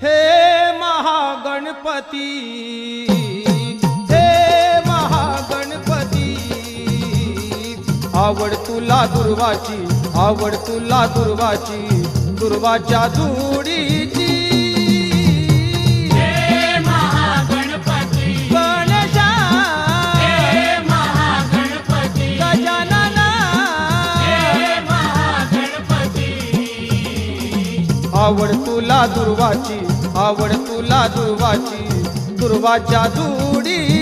हे महागणपती, हे महागणपती, आवड तुला दुर्वाची, आवड तुला दुर्वाची, दुर्वाच्या जोडीची. हे महागणपती, गणेशा, हे महागणपती, गजानना, हे महागणपती. आवड तुला दुर्वाची, आवड तुला दुर्वाची, दुर्वाच्या जोडी.